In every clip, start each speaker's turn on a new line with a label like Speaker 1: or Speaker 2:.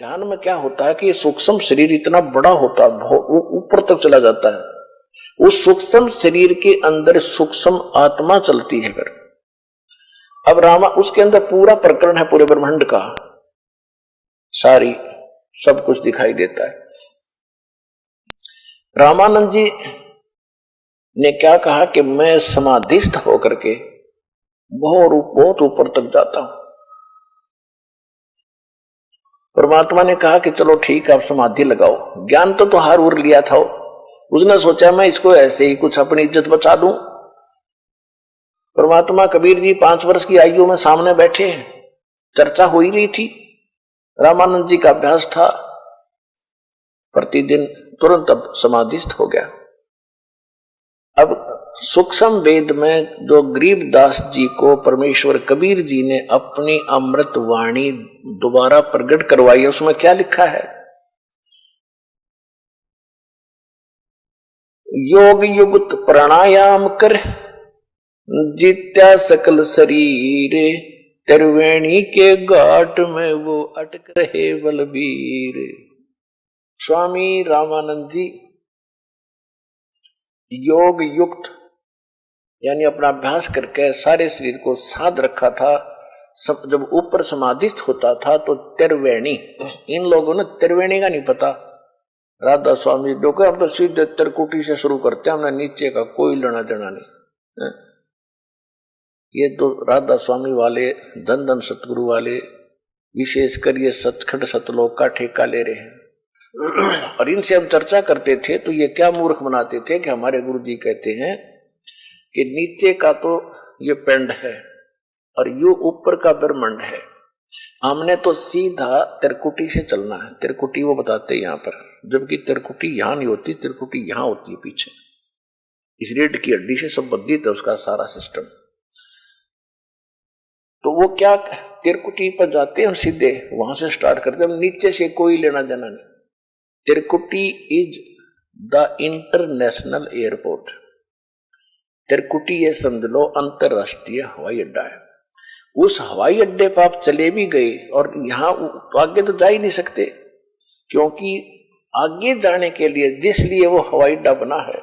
Speaker 1: ध्यान में क्या होता है कि ये सूक्ष्म शरीर इतना बड़ा होता है, ऊपर तक चला जाता है। उस सूक्ष्म शरीर के अंदर सूक्ष्म आत्मा चलती है। फिर अब रामा उसके अंदर पूरा प्रकरण है, पूरे ब्रह्मांड का सारी सब कुछ दिखाई देता है। रामानंद जी ने क्या कहा कि मैं समाधिस्थ होकर के बहुत ऊपर तक जाता हूं। परमात्मा ने कहा कि चलो ठीक है, आप समाधि लगाओ। ज्ञान तो हार उर लिया था। उसने सोचा मैं इसको ऐसे ही कुछ अपनी इज्जत बचा दूं। परमात्मा कबीर जी 5 वर्ष की आयु में सामने बैठे, चर्चा हो ही रही थी। रामानंद जी का अभ्यास था प्रतिदिन, तुरंत अब समाधिस्थ हो गया। अब सूक्ष्म वेद में जो गरीबदास जी को परमेश्वर कबीर जी ने अपनी अमृत वाणी दोबारा प्रकट करवाई, उसमें क्या लिखा है? योग युक्त प्राणायाम कर जित्या सकल शरीर, त्रिवेणी के घाट में वो अटक रहे बलबीर। स्वामी रामानंद जी योग युक्त यानी अपना अभ्यास करके सारे शरीर को साध रखा था। जब ऊपर समाधिस्थ होता था तो त्रिवेणी, इन लोगों ने त्रिवेणी का नहीं पता। राधा स्वामी लोग हम तो सीधे त्रिकुटी से शुरू करते हैं, हमने नीचे का कोई लेना देना नहीं। ये तो राधा स्वामी वाले धन धन सतगुरु वाले विशेषकर ये सचखंड सतलोक का ठेका ले रहे हैं। और इनसे हम चर्चा करते थे तो ये क्या मूर्ख बनाते थे कि हमारे गुरु जी कहते हैं कि नीचे का तो ये पिंड है और ये ऊपर का ब्रह्मांड है, हमने तो सीधा त्रिकुटी से चलना है। त्रिकुटी वो बताते हैं यहाँ पर, जबकि त्रिकुटी यहाँ नहीं होती, त्रिकुटी यहाँ होती है पीछे। इस रीढ़ की हड्डी से संबंधित है उसका सारा सिस्टम। तो वो क्या त्रिकुटी पर जाते हैं, सीधे वहां से स्टार्ट करते हैं, नीचे से कोई लेना देना नहीं। त्रिकुटी इज द इंटरनेशनल एयरपोर्ट। त्रिकुटी ये समझ लो अंतरराष्ट्रीय हवाई अड्डा है। उस हवाई अड्डे पर आप चले भी गए और यहां तो आगे तो जा ही नहीं सकते, क्योंकि आगे जाने के लिए जिसलिए वो हवाई अड्डा बना है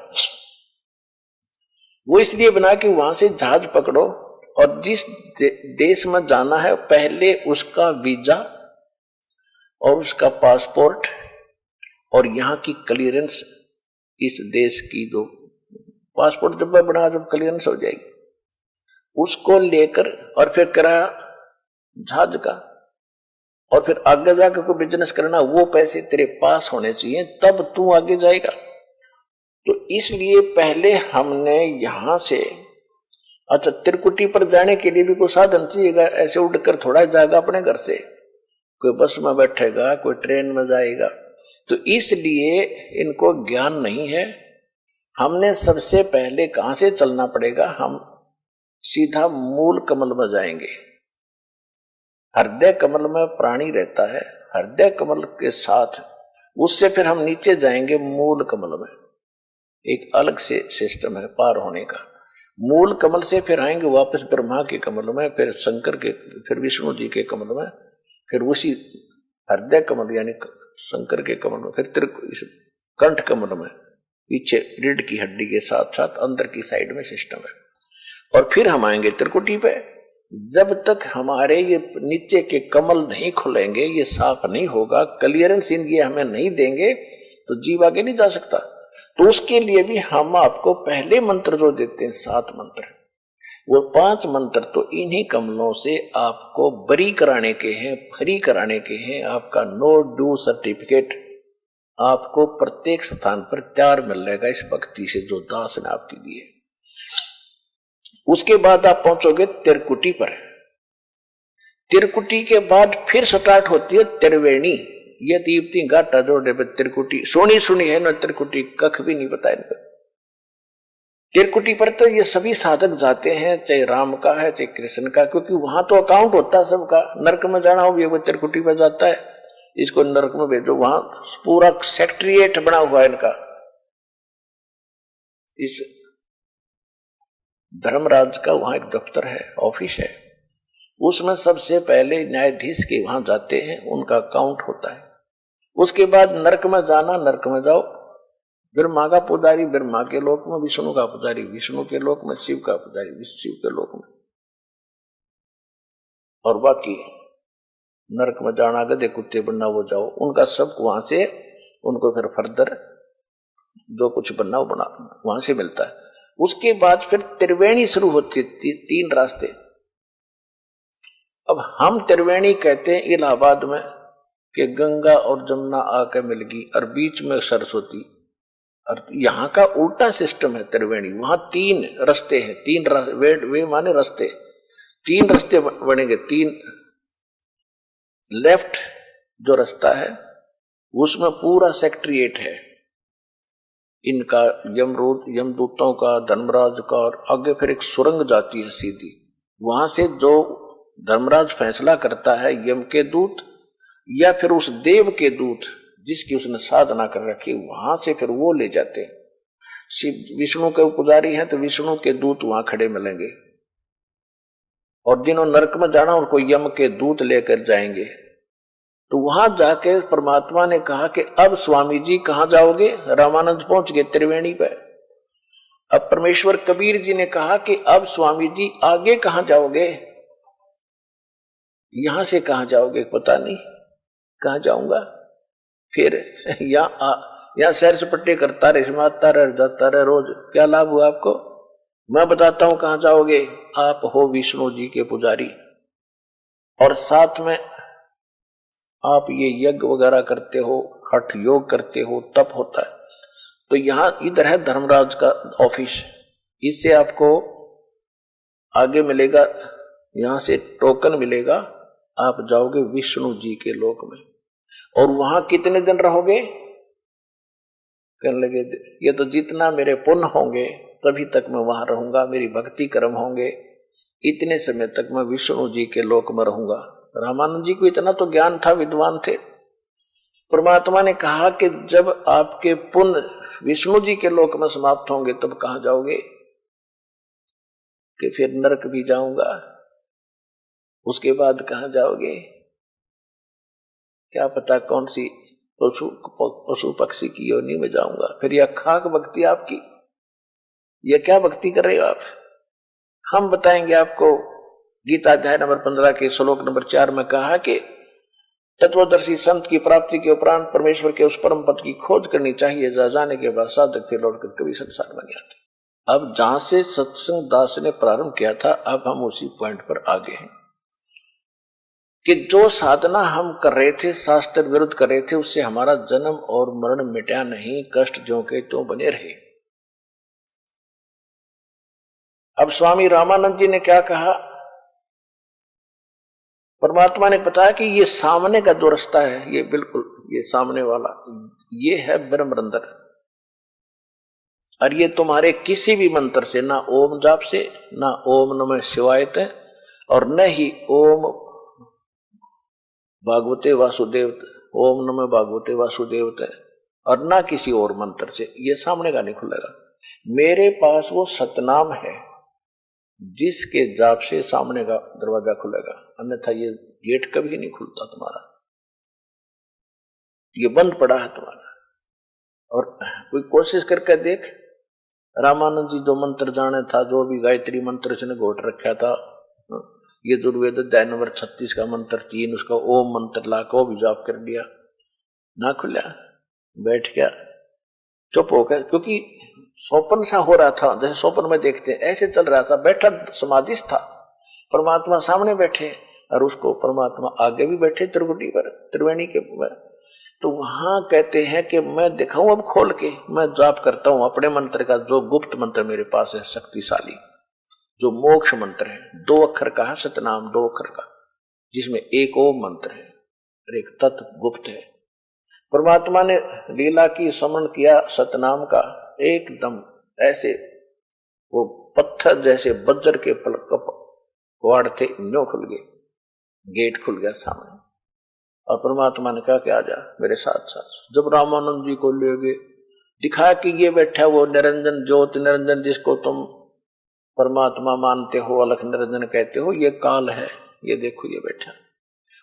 Speaker 1: वो इसलिए बना कि वहां से जहाज पकड़ो और जिस देश में जाना है पहले उसका वीजा और उसका पासपोर्ट और यहाँ की क्लियरेंस, इस देश की जो पासपोर्ट जब बना जब क्लियरेंस हो जाएगी उसको लेकर और फिर किराया जहाज का, और फिर आगे जाकर कोई बिजनेस करना, वो पैसे तेरे पास होने चाहिए तब तू आगे जाएगा। तो इसलिए पहले हमने यहां से, अच्छा त्रिकुटी पर जाने के लिए भी कोई साधन चाहिएगा, ऐसे उड़कर थोड़ा जाएगा अपने घर से, कोई बस में बैठेगा, कोई ट्रेन में जाएगा। तो इसलिए इनको ज्ञान नहीं है। हमने सबसे पहले कहां से चलना पड़ेगा? हम सीधा मूल कमल में जाएंगे। हृदय कमल में प्राणी रहता है, हृदय कमल के साथ उससे फिर हम नीचे जाएंगे मूल कमल में। एक अलग से सिस्टम है पार होने का। मूल कमल से फिर आएंगे वापस ब्रह्मा के कमल में, फिर शंकर के, फिर विष्णु जी के कमल में, फिर उसी हृदय कमल यानी शंकर के कमल में, फिर कंठ कमल में, पीछे रीढ़ की हड्डी के साथ साथ अंदर की साइड में सिस्टम है। और फिर हम आएंगे त्रिकुटी पे। जब तक हमारे ये नीचे के कमल नहीं खुलेंगे, ये साफ नहीं होगा, क्लियरेंस इनकी हमें नहीं देंगे, तो जीव आगे नहीं जा सकता। तो उसके लिए भी हम आपको पहले मंत्र जो देते हैं 7 मंत्र, वो 5 मंत्र तो इन्हीं कमलों से आपको बरी कराने के हैं, फ्री कराने के हैं। आपका नो ड्यू सर्टिफिकेट आपको प्रत्येक स्थान पर तैयार मिल जाएगा इस भक्ति से जो दास ने आपकी दी है। उसके बाद आप पहुंचोगे त्रिकुटी पर। त्रिकुटी के बाद फिर स्टार्ट होती है त्रिवेणी। ये दीप्ति घाटा जोड़े पर त्रिकुटी सुनी है ना, त्रिकुटी कख भी नहीं पता इनको। त्रिकुटी पर तो ये सभी साधक जाते हैं, चाहे राम का है चाहे कृष्ण का, क्योंकि वहां तो अकाउंट होता है सबका। नरक में जाना हो वो त्रिकुटी पर जाता है, इसको नरक में भेजो, वहां पूरा सेक्रेटरिएट बना हुआ है इनका। इस धर्मराज का वहां एक दफ्तर है, ऑफिस है, उसमें सबसे पहले न्यायाधीश के वहां जाते हैं, उनका अकाउंट होता है। उसके बाद नरक में जाना, नरक में जाओ, ब्रह्मा का पुजारी ब्रह्मा के लोक में, विष्णु का पुजारी विष्णु के लोक में, शिव का पुजारी शिव के लोक में, और बाकी नरक में जाना, गधे कुत्ते बनना वो जाओ, उनका सब वहां से उनको फिर फर्दर जो कुछ बनना वो बना वहां से मिलता है। उसके बाद फिर त्रिवेणी शुरू होती है, 3 रास्ते। अब हम त्रिवेणी कहते हैं इलाहाबाद में कि गंगा और जमुना आके मिल गई और बीच में सरस्वती, और यहाँ का उल्टा सिस्टम है त्रिवेणी। वहां 3 रास्ते हैं, 3 वे माने रास्ते, 3 रास्ते बनेंगे। 3 लेफ्ट जो रास्ता है उसमें पूरा सेक्रेटरिएट है इनका, यमदूतों का, धर्मराज का, और आगे फिर एक सुरंग जाती है सीधी। वहां से जो धर्मराज फैसला करता है, यम के दूत या फिर उस देव के दूत जिसकी उसने साधना कर रखी, वहां से फिर वो ले जाते। शिव विष्णु के पुजारी हैं तो विष्णु के दूत वहां खड़े मिलेंगे, और जिन्होंने नरक में जाना उनको यम के दूत लेकर जाएंगे। तो वहां जाके परमात्मा ने कहा कि अब स्वामी जी कहां जाओगे? रामानंद पहुंच गए त्रिवेणी पे। अब परमेश्वर कबीर जी ने कहा कि अब स्वामी जी आगे कहां जाओगे? यहां से कहां जाओगे? पता नहीं कहां जाऊंगा। फिर यहां सैर सपट्टे करता रहे, समाता रहे, जाता रहे, रोज क्या लाभ हुआ आपको? मैं बताता हूं कहां जाओगे। आप हो विष्णु जी के पुजारी, और साथ में आप ये यज्ञ वगैरह करते हो, हठ योग करते हो, तप होता है। तो यहां इधर है धर्मराज का ऑफिस, इससे आपको आगे मिलेगा, यहां से टोकन मिलेगा, आप जाओगे विष्णु जी के लोक में। और वहां कितने दिन रहोगे? कहने लगे ये तो जितना मेरे पुण्य होंगे तभी तक मैं वहां रहूंगा, मेरी भक्ति कर्म होंगे, इतने समय तक मैं विष्णु जी के लोक में रहूंगा। रामानंद जी को इतना तो ज्ञान था, विद्वान थे। परमात्मा ने कहा कि जब आपके पुण्य विष्णु जी के लोक में समाप्त होंगे तब कहां जाओगे? कि फिर नरक भी जाऊंगा। उसके बाद कहां जाओगे? क्या पता कौन सी पशु पक्षी की योनि में जाऊंगा। फिर यह खाक भक्ति आपकी, यह क्या भक्ति कर रहे हो आप? हम बताएंगे आपको। गीता अध्याय नंबर 15 के श्लोक नंबर 4 में कहा कि तत्वदर्शी संत की प्राप्ति के उपरांत परमेश्वर के उस परम पद की खोज करनी चाहिए, जहां जाने के बाद साधक थे लौटकर कभी संसार में नहीं आते। अब जहां से सत्संग दास ने प्रारंभ किया था, अब हम उसी पॉइंट पर आगे हैं कि जो साधना हम कर रहे थे, शास्त्र विरुद्ध कर रहे थे, उससे हमारा जन्म और मरण मिटा नहीं, कष्ट ज्यों के त्यों बने रहे। अब स्वामी रामानंद जी ने क्या कहा? परमात्मा ने बताया कि ये सामने का जो रास्ता है, ये बिल्कुल ये सामने वाला, ये है ब्रह्मरंध्र, और ये तुम्हारे किसी भी मंत्र से, ना ओम जाप से, ना ओम नमः शिवाय है, और न ही ओम भागवते वासुदेव, ओम नमः भागवते वासुदेव है, और ना किसी और मंत्र से ये सामने का नहीं खुलेगा। मेरे पास वो सतनाम है जिसके जाप से सामने का दरवाजा खुलेगा, अन्यथा ये गेट कभी नहीं खुलता तुम्हारा, ये बंद पड़ा है तुम्हारा। और कोई कोशिश करके देख, रामानंद जी जो मंत्र जाने था, जो भी गायत्री मंत्र से घोट रखा था, ये दुर्वेद अध्याय नंबर 36 का मंत्र 3, उसका ओम मंत्र ला को भी जाप कर दिया, ना खुला, बैठ गया, चुप हो गया, क्योंकि स्वप्न सा हो रहा था, जैसे स्वप्न में देखते हैं ऐसे चल रहा था, बैठा समाधिस्थ था, परमात्मा सामने बैठे और उसको परमात्मा आगे भी बैठे त्रिकुटी पर, त्रिवेणी के पर। तो वहां कहते हैं कि मैं दिखाऊं अब खोल के, मैं जाप करता हूं अपने मंत्र का, जो गुप्त मंत्र मेरे पास है शक्तिशाली, जो मोक्ष मंत्र है, 2 अक्षर का है सतनाम, 2 अक्षर का, जिसमें एक ओम मंत्र है और एक तत् गुप्त है। परमात्मा ने लीला की स्मरण किया सतनाम का, एकदम ऐसे वो पत्थर जैसे वज्र के कवाड़ थे, न्यों खुल गए, गेट खुल गया सामने, और परमात्मा ने कहा कि आजा मेरे साथ साथ। जब रामानंद जी को ले गए, दिखाया कि ये बैठा वो निरंजन ज्योत निरंजन, जिसको तुम परमात्मा मानते हो, अलख निरंजन कहते हो, ये काल है, ये देखो ये बैठा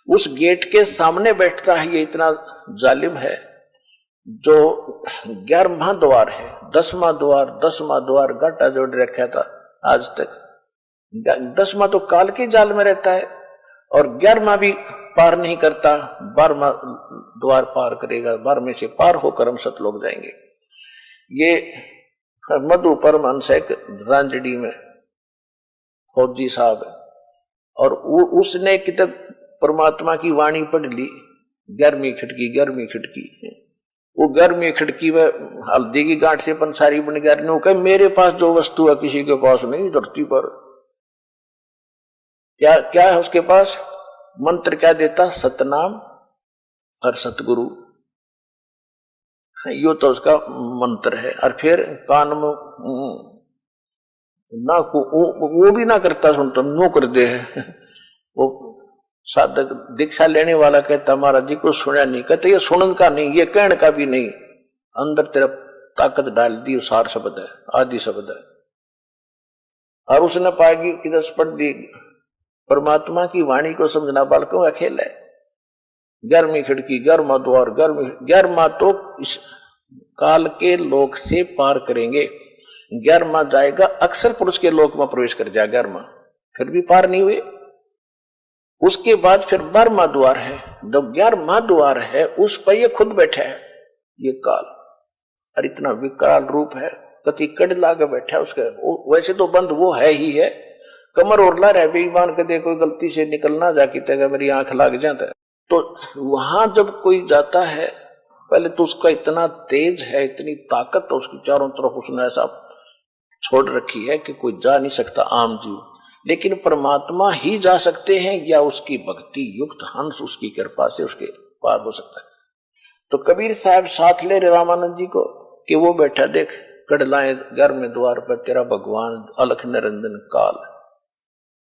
Speaker 1: उस गेट के सामने बैठता है, ये इतना जालिम है जो 11वां द्वार है, 10वां द्वार गाटा जोड़ रखा था आज तक। 10वां तो काल के जाल में रहता है और 11वां भी पार नहीं करता, 12वां द्वार पार करेगा, 12वें से पार होकर हम सतलोक जाएंगे। ये मधु परमहंस एक रांजड़ी में फौजी साहब है और उसने किताब परमात्मा की वाणी पढ़ ली, 11वीं खिड़की। वो 11वीं खिड़की में हल्दी की गांठ से पंसारी बन गया। मेरे पास जो वस्तु है किसी के पास नहीं धरती पर। क्या क्या है उसके पास? मंत्र क्या देता? सतनाम और सतगुरु, यो तो उसका मंत्र है। और फिर कान में ना वो भी ना करता सुनता, नो कर दे। वो साधक दीक्षा लेने वाला कहता महाराज जी को सुना नहीं, कहते ये सुनन का नहीं, ये कहने का भी नहीं, अंदर तेरा ताकत डाल दी, सार शब्द है, आदि शब्द है। और उसने पाएगी कि 10 पढ़ दी। परमात्मा की वाणी को समझना बालकों का खेल है। 11वीं खिड़की, 11वां द्वार, 11वां तो इस काल के लोक से पार करेंगे, 11वां जाएगा अक्षर पुरुष के लोक में प्रवेश कर जाएगा, 11वां फिर भी पार नहीं हुए। उसके बाद फिर 12वां द्वार है, जब 11वां द्वार है उस पर ये खुद बैठा है ये काल, और इतना विकराल रूप है, कति कड़ लागे बैठा है उसके। वैसे तो बंद वो है ही है, कमर ओरला रहे बेईमान के दे, कोई गलती से निकलना जाके तेगा मेरी आंख लाग जाता है। तो वहां जब कोई जाता है पहले तो उसका इतना तेज है, इतनी ताकत तो उसकी चारों तरफ उसने ऐसा छोड़ रखी है कि कोई जा नहीं सकता आम जीव, लेकिन परमात्मा ही जा सकते हैं या उसकी भक्ति युक्त हंस उसकी कृपा से उसके पार हो सकता है। तो कबीर साहब साथ ले रहे रामानंद जी को कि वो बैठा देख कड़लाए 11वें द्वार पर तेरा भगवान अलख निरंजन काल,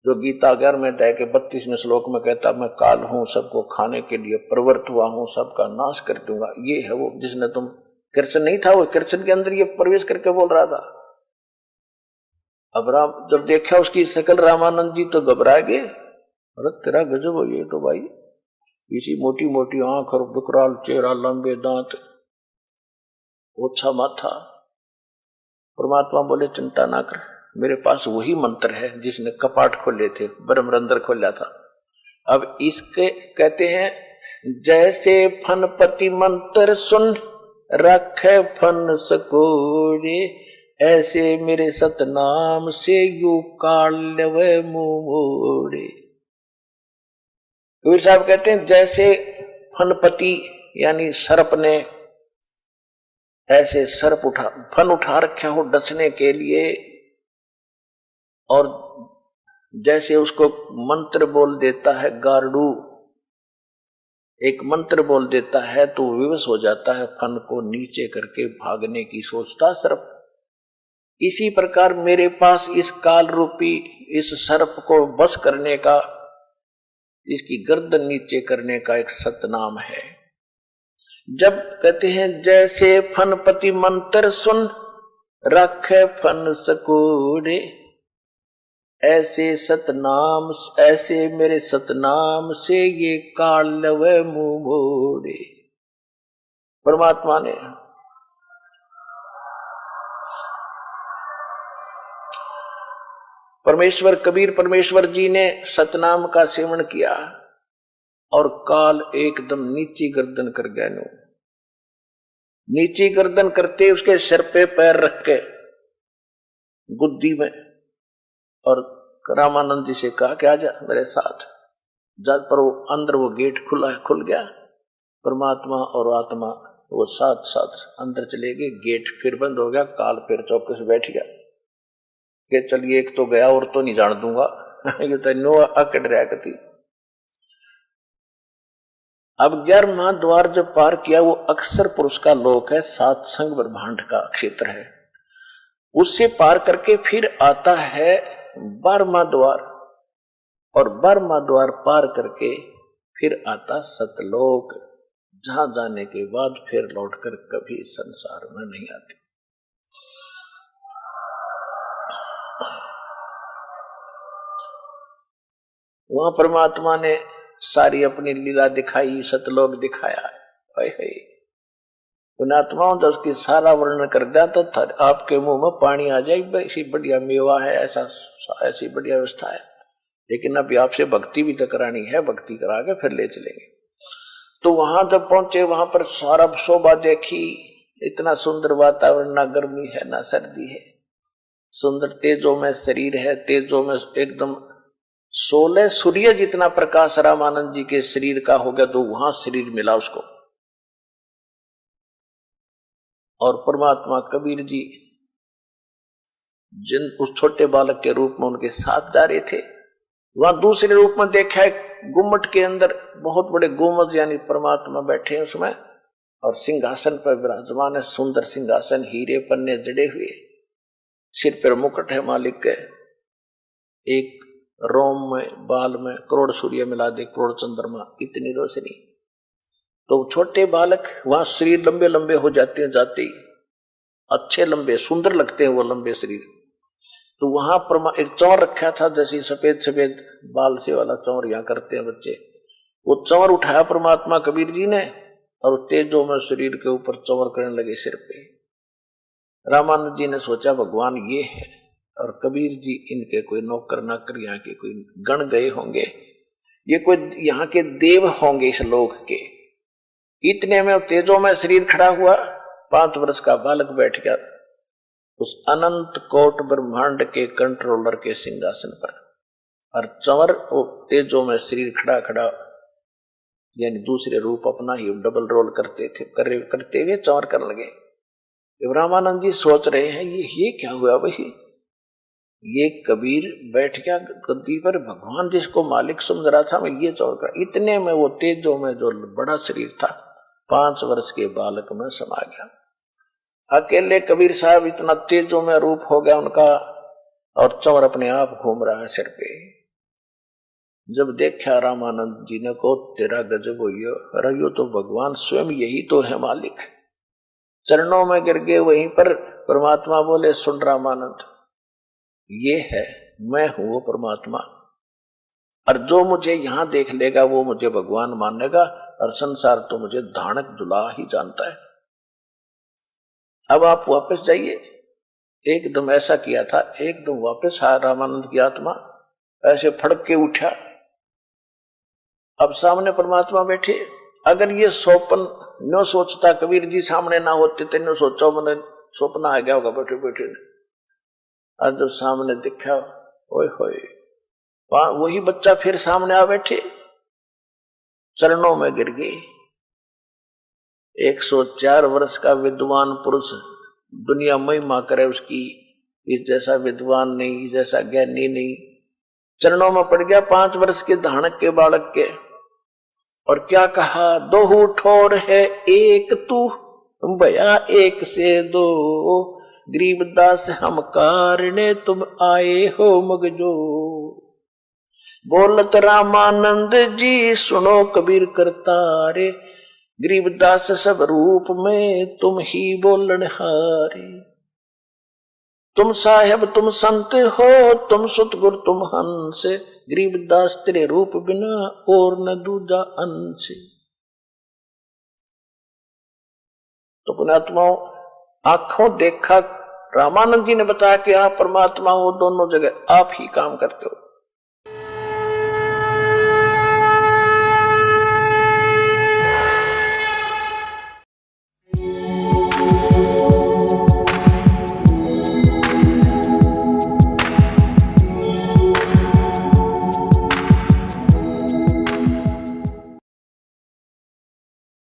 Speaker 1: जो गीता 11वें अध्याय के 32वें श्लोक में कहता मैं काल हूं, सबको खाने के लिए प्रवृत्त हुआ हूं, सबका नाश कर दूंगा। ये है वो जिसने तुम, कृष्ण नहीं था वो, कृष्ण के अंदर ये प्रवेश करके बोल रहा था। अब राम जब देखा उसकी शकल रामानंद जी तो घबरा गए, अरे तेरा गजब हो ये तो भाई, इसी मोटी मोटी आंख और विकराल चेहरा, लंबे दांत, ओछा माथा। परमात्मा बोले चिंता ना कर, मेरे पास वही मंत्र है जिसने कपाट खोले थे, ब्रह्मरंध्र खोला था। अब इसके कहते हैं जैसे फनपति मंत्र सुन रखे फन सकोरे, ऐसे मेरे सतनाम से यू काल लवे मुंह मोड़े। कबीर साहब कहते हैं जैसे फनपति यानी सर्प ने ऐसे सर्प फन उठा रखा हो डसने के लिए, और जैसे उसको मंत्र बोल देता है गारडू, एक मंत्र बोल देता है तो विवश हो जाता है, फन को नीचे करके भागने की सोचता सर्प। इसी प्रकार मेरे पास इस काल रूपी इस सर्प को बस करने का, इसकी गर्दन नीचे करने का एक सतनाम है। जब कहते हैं जैसे फनपति मंत्र सुन रखे फन सकोरे, ऐसे सतनाम, ऐसे मेरे सतनाम से ये काल लवे मुंह मोड़े। परमात्मा ने परमेश्वर कबीर परमेश्वर जी ने सतनाम का सेवन किया और काल एकदम नीची गर्दन कर गया। नीची गर्दन करते उसके सिर पे पैर रख के गुद्दी में, और रामानंद जी से कहा कि आजा मेरे साथ। जब पर वो अंदर वो गेट खुल गया, परमात्मा और आत्मा वो साथ साथ अंदर चले गए, गेट फिर बंद हो गया, काल फिर चौके से बैठ गया कि चलिए एक तो गया और तो नहीं जान दूंगा। ये तो नो अकड़ रहा कती। अब 11वां द्वार जब पार किया, वो अक्षर पुरुष का लोक है, सात संग ब्रह्मांड का क्षेत्र है। उससे पार करके फिर आता है 12वां द्वार, और 12वां द्वार पार करके फिर आता सतलोक, जहां जाने के बाद फिर लौटकर कभी संसार में नहीं आते। वहां परमात्मा ने सारी अपनी लीला दिखाई, सतलोक दिखाया, पुण्यात्माओं जब उसकी सारा वर्णन कर दिया तो आपके मुंह में पानी आ जाए, ऐसी बढ़िया मेवा है, ऐसी बढ़िया व्यवस्था है। लेकिन अभी आपसे भक्ति भी तो करानी है, भक्ति करा के फिर ले चलेंगे। तो वहां जब पहुंचे, वहां पर सारा शोभा देखी, इतना सुंदर वातावरण, ना गर्मी है ना सर्दी है, सुंदर तेजों में शरीर है, तेजों में एकदम 16 सूर्य जितना प्रकाश रामानंद जी के शरीर का हो गया। तो वहां शरीर मिला उसको। और परमात्मा कबीर जी जिन उस छोटे बालक के रूप में उनके साथ जा रहे थे, वहां दूसरे रूप में देखा है गुम्मट के अंदर बहुत बड़े गुम्मट, यानी परमात्मा बैठे हैं उसमें, और सिंहासन पर विराजमान है, सुंदर सिंहासन, हीरे पन्ने जड़े हुए, सिर पर मुकुट है मालिक के, एक रोम में बाल में करोड़ सूर्य मिला दे, करोड़ चंद्रमा, इतनी रोशनी। तो छोटे बालक वहां शरीर लंबे लंबे हो जाते हैं, जाते ही अच्छे लंबे सुंदर लगते हैं वो लंबे शरीर। तो वहां एक चौर रखा था, जैसे सफेद सफेद बाल से वाला चौर यहाँ करते हैं बच्चे, वो चौर उठाया परमात्मा कबीर जी ने, और तेजों में शरीर के ऊपर चौर करने लगे सिर पे। रामानंद जी ने सोचा भगवान ये है, और कबीर जी इनके कोई नौकर नाकर, यहाँ के कोई गण गए होंगे, ये कोई यहाँ के देव होंगे इस लोक के। इतने में तेजों में शरीर खड़ा हुआ, 5 वर्ष का बालक बैठ गया उस अनंत कोट ब्रह्मांड के कंट्रोलर के सिंहासन पर, और चंवर वो तेजों में शरीर खड़ा खड़ा, यानी दूसरे रूप अपना ही डबल रोल करते हुए चंवर करने लगे। रामानंद जी सोच रहे हैं ये क्या हुआ भाई, ये कबीर बैठ गया गद्दी पर, भगवान जिसको मालिक समझ रहा था मैं ये चौर कर। इतने में वो तेजों में जो बड़ा शरीर था 5 वर्ष के बालक में समा गया। अकेले कबीर साहब इतना तेजों में रूप हो गया उनका, और चौर अपने आप घूम रहा है सिर पे। जब देखा रामानंद जी ने को तेरा गजब होइयो, अरे यो तो भगवान स्वयं, यही तो है मालिक। चरणों में गिर गए। वहीं पर परमात्मा बोले, सुन रामानंद, ये है मैं हूं वो परमात्मा, और जो मुझे यहां देख लेगा वो मुझे भगवान मानेगा, और संसार तो मुझे धानक दुला ही जानता है। अब आप वापस जाइए। एकदम ऐसा किया था, एकदम वापस आया रामानंद की आत्मा, ऐसे फड़क के उठा। अब सामने परमात्मा बैठे। अगर ये स्वप्न न सोचता, कबीर जी सामने ना होते तो न सोचा मैंने स्वप्न आ गया होगा बैठे बैठे ने। और जब सामने दिखा, ओए होए, वही बच्चा फिर सामने आ बैठे, चरणों में गिर गई। 104 वर्ष का विद्वान पुरुष, दुनिया महिमा करे उसकी, इस जैसा विद्वान नहीं, इस जैसा ज्ञानी नहीं, चरणों में पड़ गया 5 वर्ष के धानक के बालक के। और क्या कहा, दो ठोर है एक तू, भया एक से दो, गरीबदास हम कारणे तुम आए हो मगजो। बोलत रामानंद जी सुनो कबीर करतारे, गरीबदास सब रूप में तुम ही बोलन हारे। तुम साहेब तुम संत हो, तुम सतगुर तुम हंस, गरीबदास तेरे रूप बिना और न दूजा अंश। तो पुण्यात्माओं, आंखों देखा रामानंद जी ने बताया कि आप परमात्मा हो, दोनों जगह आप ही काम करते हो।